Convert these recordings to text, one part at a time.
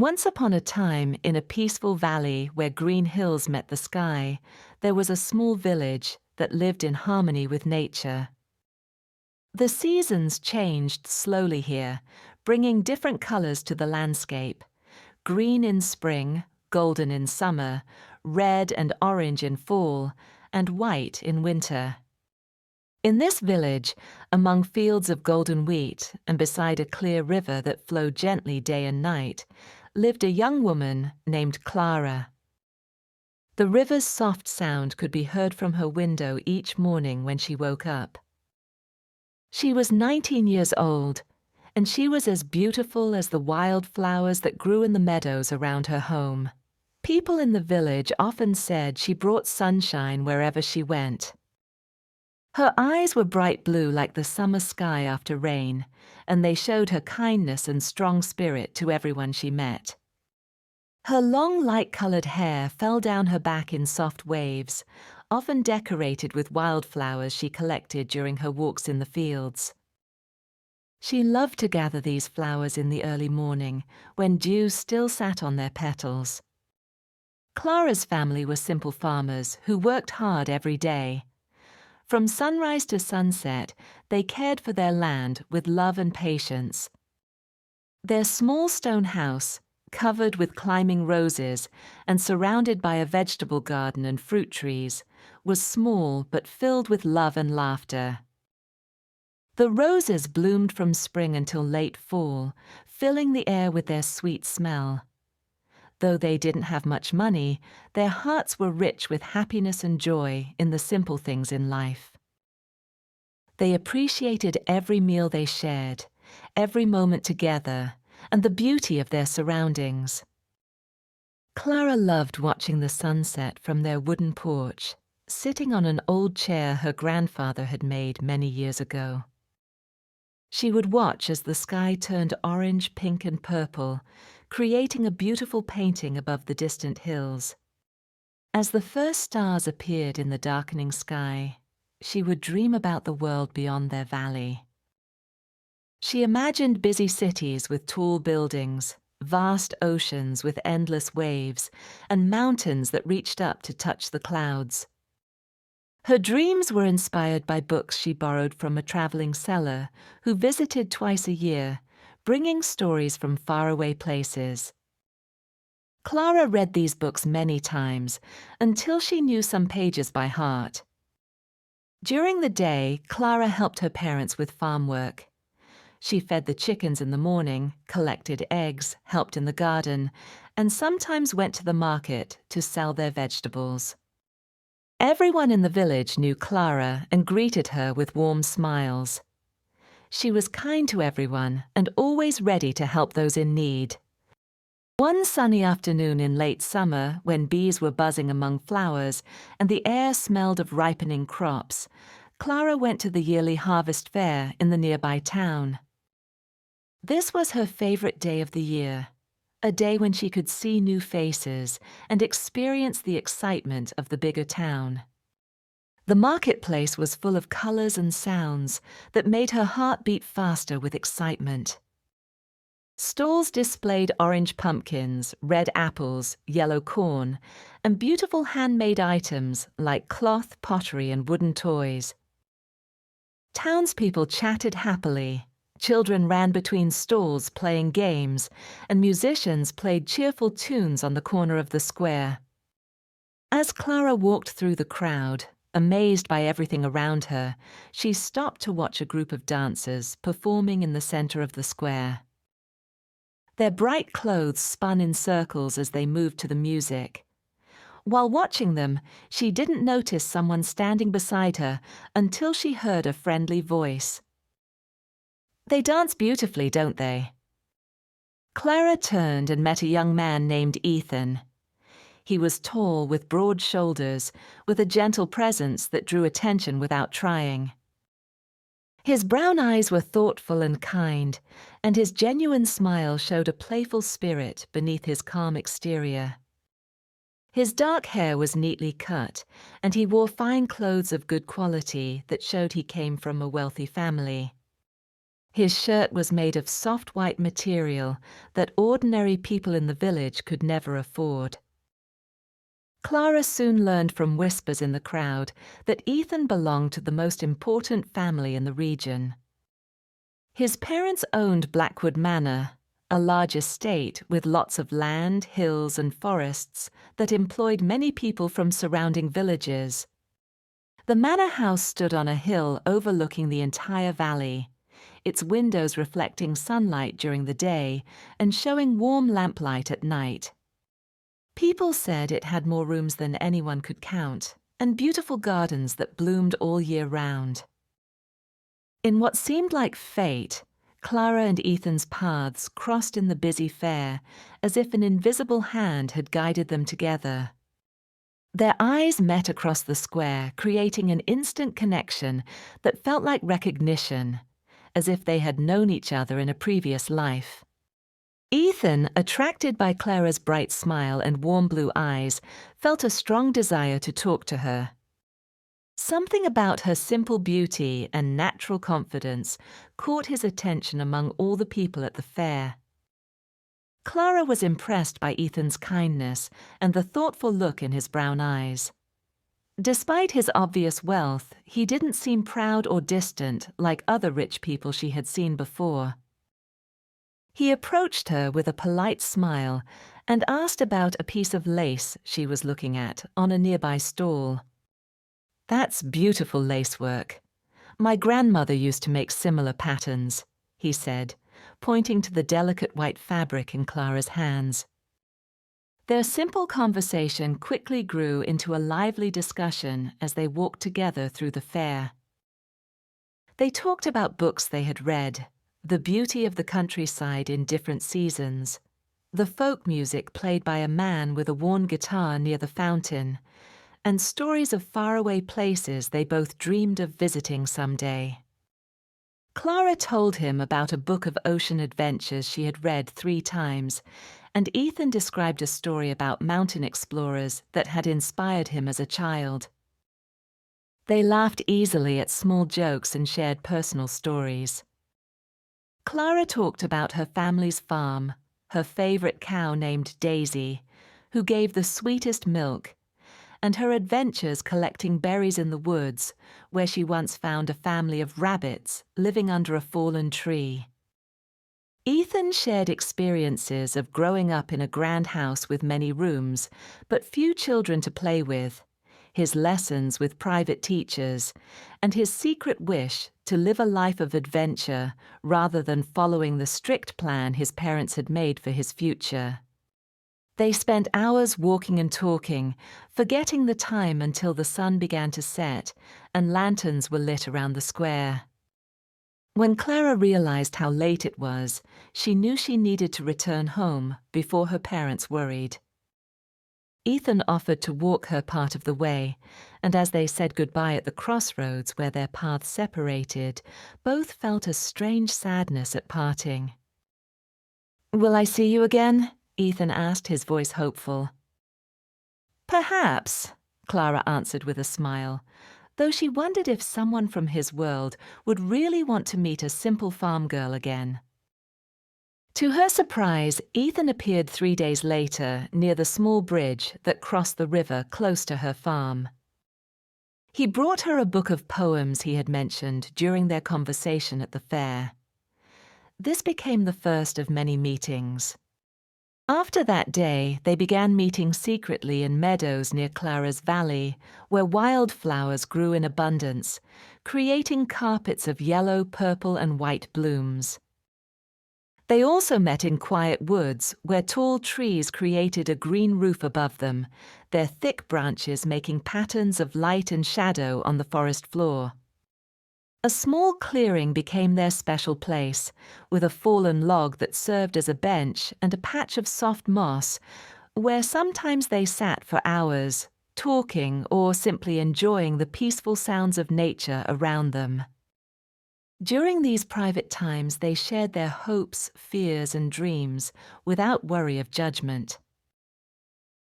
Once upon a time, in a peaceful valley where green hills met the sky, there was a small village that lived in harmony with nature. The seasons changed slowly here, bringing different colors to the landscape. Green in spring, golden in summer, red and orange in fall, and white in winter. In this village, among fields of golden wheat and beside a clear river that flowed gently day and night, lived a young woman named Clara. The river's soft sound could be heard from her window each morning when she woke up. She was 19 years old, and she was as beautiful as the wild flowers that grew in the meadows around her home. People in the village often said she brought sunshine wherever she went. Her eyes were bright blue like the summer sky after rain, and they showed her kindness and strong spirit to everyone she met. Her long, light-colored hair fell down her back in soft waves, often decorated with wildflowers she collected during her walks in the fields. She loved to gather these flowers in the early morning, when dew still sat on their petals. Clara's family were simple farmers who worked hard every day. From sunrise to sunset, they cared for their land with love and patience. Their small stone house, covered with climbing roses and surrounded by a vegetable garden and fruit trees, was small but filled with love and laughter. The roses bloomed from spring until late fall, filling the air with their sweet smell. Though they didn't have much money, their hearts were rich with happiness and joy in the simple things in life. They appreciated every meal they shared, every moment together, and the beauty of their surroundings. Clara loved watching the sunset from their wooden porch, sitting on an old chair her grandfather had made many years ago. She would watch as the sky turned orange, pink, and purple, creating a beautiful painting above the distant hills. As the first stars appeared in the darkening sky, she would dream about the world beyond their valley. She imagined busy cities with tall buildings, vast oceans with endless waves, and mountains that reached up to touch the clouds. Her dreams were inspired by books she borrowed from a traveling seller who visited twice a year, bringing stories from faraway places. Clara read these books many times until she knew some pages by heart. During the day, Clara helped her parents with farm work. She fed the chickens in the morning, collected eggs, helped in the garden, and sometimes went to the market to sell their vegetables. Everyone in the village knew Clara and greeted her with warm smiles. She was kind to everyone and always ready to help those in need. One sunny afternoon in late summer, when bees were buzzing among flowers and the air smelled of ripening crops, Clara went to the yearly harvest fair in the nearby town. This was her favorite day of the year, a day when she could see new faces and experience the excitement of the bigger town. The marketplace was full of colors and sounds that made her heart beat faster with excitement. Stalls displayed orange pumpkins, red apples, yellow corn, and beautiful handmade items like cloth, pottery, and wooden toys. Townspeople chatted happily. Children ran between stalls playing games, and musicians played cheerful tunes on the corner of the square. As Clara walked through the crowd, amazed by everything around her, she stopped to watch a group of dancers performing in the center of the square. Their bright clothes spun in circles as they moved to the music. While watching them, she didn't notice someone standing beside her until she heard a friendly voice. "They dance beautifully, don't they?" Clara turned and met a young man named Ethan. He was tall with broad shoulders, with a gentle presence that drew attention without trying. His brown eyes were thoughtful and kind, and his genuine smile showed a playful spirit beneath his calm exterior. His dark hair was neatly cut, and he wore fine clothes of good quality that showed he came from a wealthy family. His shirt was made of soft white material that ordinary people in the village could never afford. Clara soon learned from whispers in the crowd that Ethan belonged to the most important family in the region. His parents owned Blackwood Manor, a large estate with lots of land, hills, and forests that employed many people from surrounding villages. The manor house stood on a hill overlooking the entire valley, its windows reflecting sunlight during the day and showing warm lamplight at night. People said it had more rooms than anyone could count, and beautiful gardens that bloomed all year round. In what seemed like fate, Clara and Ethan's paths crossed in the busy fair, as if an invisible hand had guided them together. Their eyes met across the square, creating an instant connection that felt like recognition, as if they had known each other in a previous life. Ethan, attracted by Clara's bright smile and warm blue eyes, felt a strong desire to talk to her. Something about her simple beauty and natural confidence caught his attention among all the people at the fair. Clara was impressed by Ethan's kindness and the thoughtful look in his brown eyes. Despite his obvious wealth, he didn't seem proud or distant like other rich people she had seen before. He approached her with a polite smile and asked about a piece of lace she was looking at on a nearby stall. "That's beautiful lacework. My grandmother used to make similar patterns," he said, pointing to the delicate white fabric in Clara's hands. Their simple conversation quickly grew into a lively discussion as they walked together through the fair. They talked about books they had read, the beauty of the countryside in different seasons, the folk music played by a man with a worn guitar near the fountain, and stories of faraway places they both dreamed of visiting someday. Clara told him about a book of ocean adventures she had read 3 times, and Ethan described a story about mountain explorers that had inspired him as a child. They laughed easily at small jokes and shared personal stories. Clara talked about her family's farm, her favorite cow named Daisy, who gave the sweetest milk, and her adventures collecting berries in the woods, where she once found a family of rabbits living under a fallen tree. Ethan shared experiences of growing up in a grand house with many rooms, but few children to play with, his lessons with private teachers, and his secret wish to live a life of adventure rather than following the strict plan his parents had made for his future. They spent hours walking and talking, forgetting the time until the sun began to set and lanterns were lit around the square. When Clara realized how late it was, she knew she needed to return home before her parents worried. Ethan offered to walk her part of the way, and as they said goodbye at the crossroads where their paths separated, both felt a strange sadness at parting. "Will I see you again?" Ethan asked, his voice hopeful. "Perhaps," Clara answered with a smile, though she wondered if someone from his world would really want to meet a simple farm girl again. To her surprise, Ethan appeared 3 days later near the small bridge that crossed the river close to her farm. He brought her a book of poems he had mentioned during their conversation at the fair. This became the first of many meetings. After that day, they began meeting secretly in meadows near Clara's valley, where wildflowers grew in abundance, creating carpets of yellow, purple, and white blooms. They also met in quiet woods, where tall trees created a green roof above them, their thick branches making patterns of light and shadow on the forest floor. A small clearing became their special place, with a fallen log that served as a bench and a patch of soft moss, where sometimes they sat for hours, talking or simply enjoying the peaceful sounds of nature around them. During these private times, they shared their hopes, fears, and dreams without worry of judgment.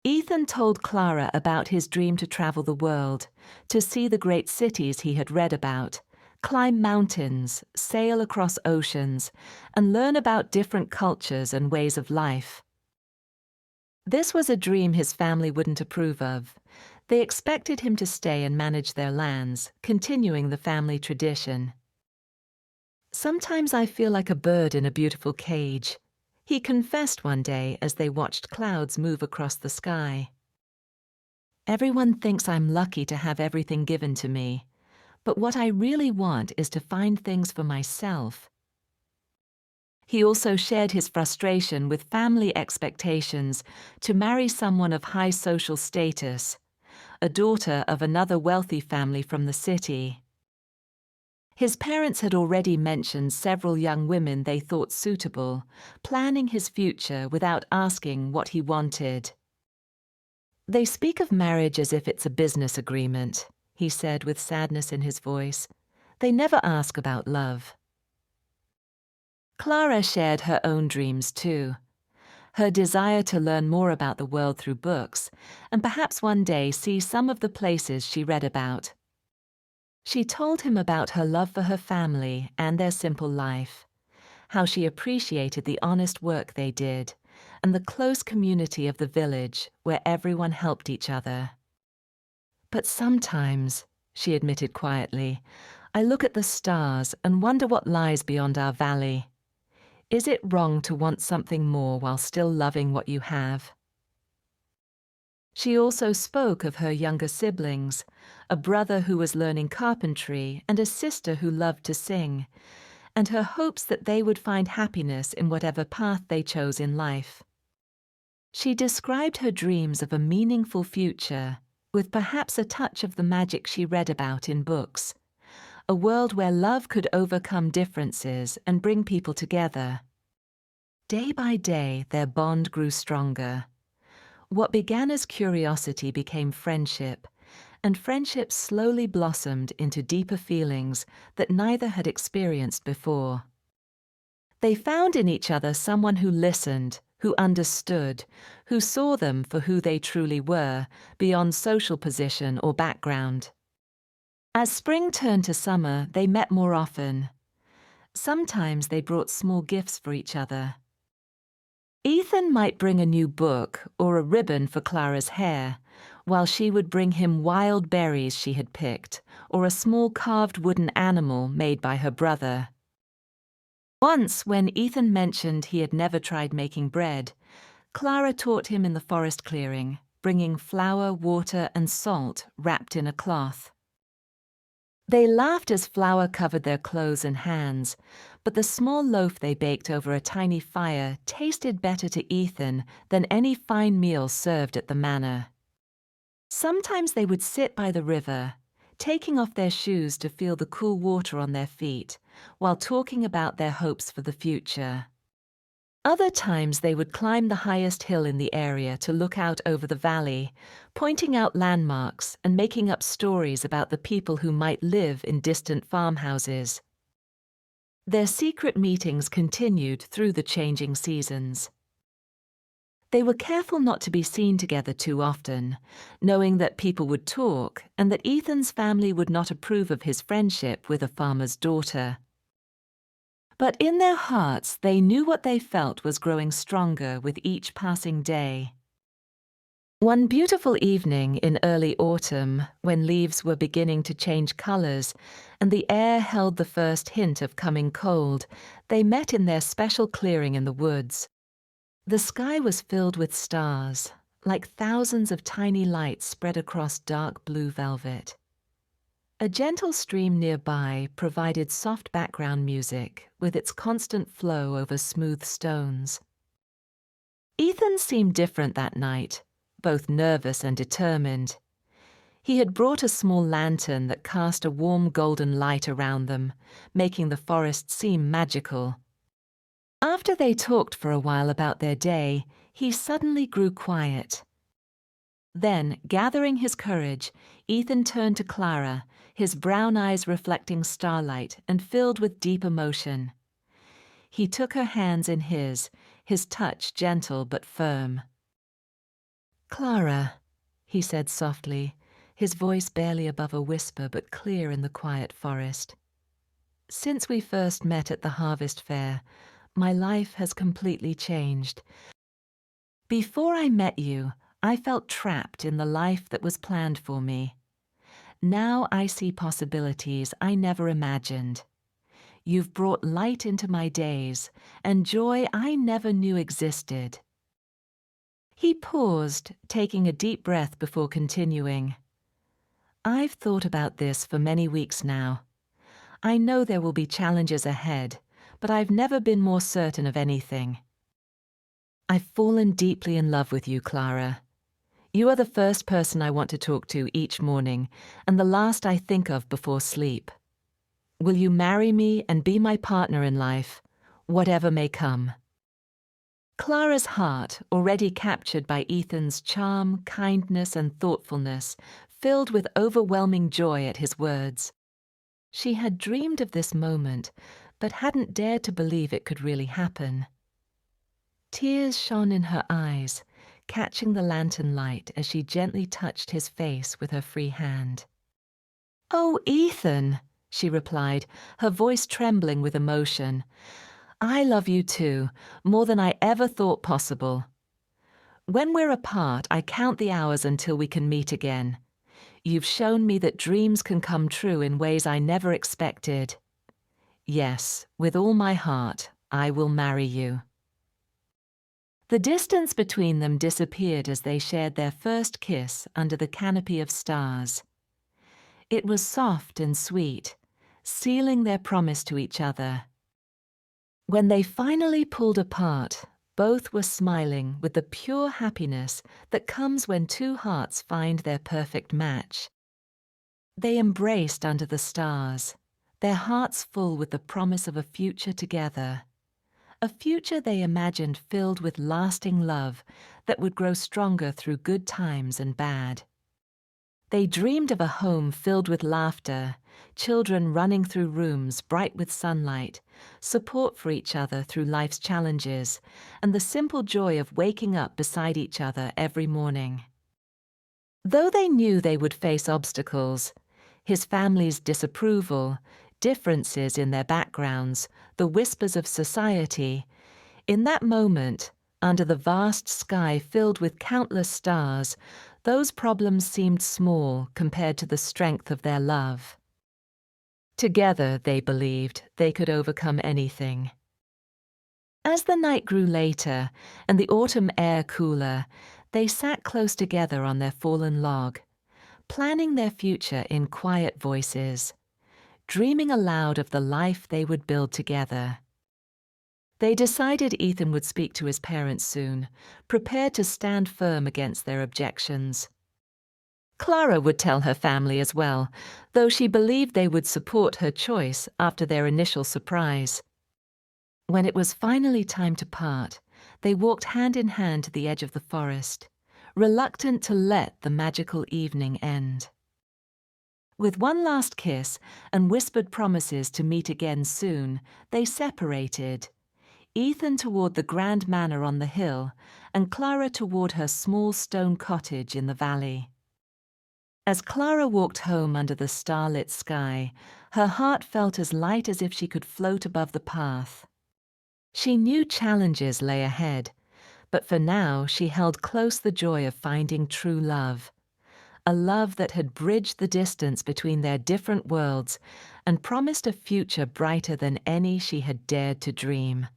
Ethan told Clara about his dream to travel the world, to see the great cities he had read about, climb mountains, sail across oceans, and learn about different cultures and ways of life. This was a dream his family wouldn't approve of. They expected him to stay and manage their lands, continuing the family tradition. "Sometimes I feel like a bird in a beautiful cage," he confessed one day as they watched clouds move across the sky. "Everyone thinks I'm lucky to have everything given to me, but what I really want is to find things for myself." He also shared his frustration with family expectations to marry someone of high social status, a daughter of another wealthy family from the city. His parents had already mentioned several young women they thought suitable, planning his future without asking what he wanted. "They speak of marriage as if it's a business agreement," he said with sadness in his voice. "They never ask about love." Clara shared her own dreams too. Her desire to learn more about the world through books, and perhaps one day see some of the places she read about. She told him about her love for her family and their simple life, how she appreciated the honest work they did, and the close community of the village where everyone helped each other. "But sometimes," she admitted quietly, "I look at the stars and wonder what lies beyond our valley. Is it wrong to want something more while still loving what you have?" She also spoke of her younger siblings, a brother who was learning carpentry and a sister who loved to sing, and her hopes that they would find happiness in whatever path they chose in life. She described her dreams of a meaningful future, with perhaps a touch of the magic she read about in books, a world where love could overcome differences and bring people together. Day by day, their bond grew stronger. What began as curiosity became friendship, and friendship slowly blossomed into deeper feelings that neither had experienced before. They found in each other someone who listened, who understood, who saw them for who they truly were, beyond social position or background. As spring turned to summer, they met more often. Sometimes they brought small gifts for each other. Ethan might bring a new book or a ribbon for Clara's hair, while she would bring him wild berries she had picked, or a small carved wooden animal made by her brother. Once, when Ethan mentioned he had never tried making bread, Clara taught him in the forest clearing, bringing flour, water, and salt wrapped in a cloth. They laughed as flour covered their clothes and hands, but the small loaf they baked over a tiny fire tasted better to Ethan than any fine meal served at the manor. Sometimes they would sit by the river, taking off their shoes to feel the cool water on their feet, while talking about their hopes for the future. Other times they would climb the highest hill in the area to look out over the valley, pointing out landmarks and making up stories about the people who might live in distant farmhouses. Their secret meetings continued through the changing seasons. They were careful not to be seen together too often, knowing that people would talk and that Ethan's family would not approve of his friendship with a farmer's daughter. But in their hearts, they knew what they felt was growing stronger with each passing day. One beautiful evening in early autumn, when leaves were beginning to change colors and the air held the first hint of coming cold, they met in their special clearing in the woods. The sky was filled with stars, like thousands of tiny lights spread across dark blue velvet. A gentle stream nearby provided soft background music with its constant flow over smooth stones. Ethan seemed different that night, both nervous and determined. He had brought a small lantern that cast a warm golden light around them, making the forest seem magical. After they talked for a while about their day, he suddenly grew quiet. Then, gathering his courage, Ethan turned to Clara, his brown eyes reflecting starlight and filled with deep emotion. He took her hands in his touch gentle but firm. "Clara," he said softly, his voice barely above a whisper but clear in the quiet forest. Since we first met at the harvest fair, my life has completely changed. Before I met you, I felt trapped in the life that was planned for me. Now I see possibilities I never imagined. You've brought light into my days and joy I never knew existed. He paused, taking a deep breath before continuing. I've thought about this for many weeks now. I know there will be challenges ahead, but I've never been more certain of anything. I've fallen deeply in love with you, Clara. You are the first person I want to talk to each morning, and the last I think of before sleep. Will you marry me and be my partner in life, whatever may come? Clara's heart, already captured by Ethan's charm, kindness, and thoughtfulness, filled with overwhelming joy at his words. She had dreamed of this moment, but hadn't dared to believe it could really happen. Tears shone in her eyes, catching the lantern light as she gently touched his face with her free hand. "Oh, Ethan," she replied, her voice trembling with emotion. "I love you too, more than I ever thought possible. When we're apart, I count the hours until we can meet again. You've shown me that dreams can come true in ways I never expected. Yes, with all my heart, I will marry you." The distance between them disappeared as they shared their first kiss under the canopy of stars. It was soft and sweet, sealing their promise to each other. When they finally pulled apart, both were smiling with the pure happiness that comes when two hearts find their perfect match. They embraced under the stars, their hearts full with the promise of a future together. A future they imagined filled with lasting love that would grow stronger through good times and bad. They dreamed of a home filled with laughter, children running through rooms bright with sunlight, support for each other through life's challenges, and the simple joy of waking up beside each other every morning. Though they knew they would face obstacles, his family's disapproval, differences in their backgrounds, the whispers of society, in that moment, under the vast sky filled with countless stars, those problems seemed small compared to the strength of their love. Together, they believed, they could overcome anything. As the night grew later and the autumn air cooler, they sat close together on their fallen log, planning their future in quiet voices, dreaming aloud of the life they would build together. They decided Ethan would speak to his parents soon, prepared to stand firm against their objections. Clara would tell her family as well, though she believed they would support her choice after their initial surprise. When it was finally time to part, they walked hand in hand to the edge of the forest, reluctant to let the magical evening end. With one last kiss and whispered promises to meet again soon, they separated, Ethan toward the grand manor on the hill, and Clara toward her small stone cottage in the valley. As Clara walked home under the starlit sky, her heart felt as light as if she could float above the path. She knew challenges lay ahead, but for now she held close the joy of finding true love, a love that had bridged the distance between their different worlds and promised a future brighter than any she had dared to dream.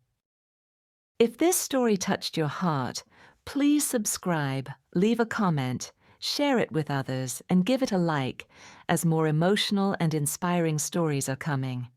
If this story touched your heart, please subscribe, leave a comment, share it with others, and give it a like, as more emotional and inspiring stories are coming.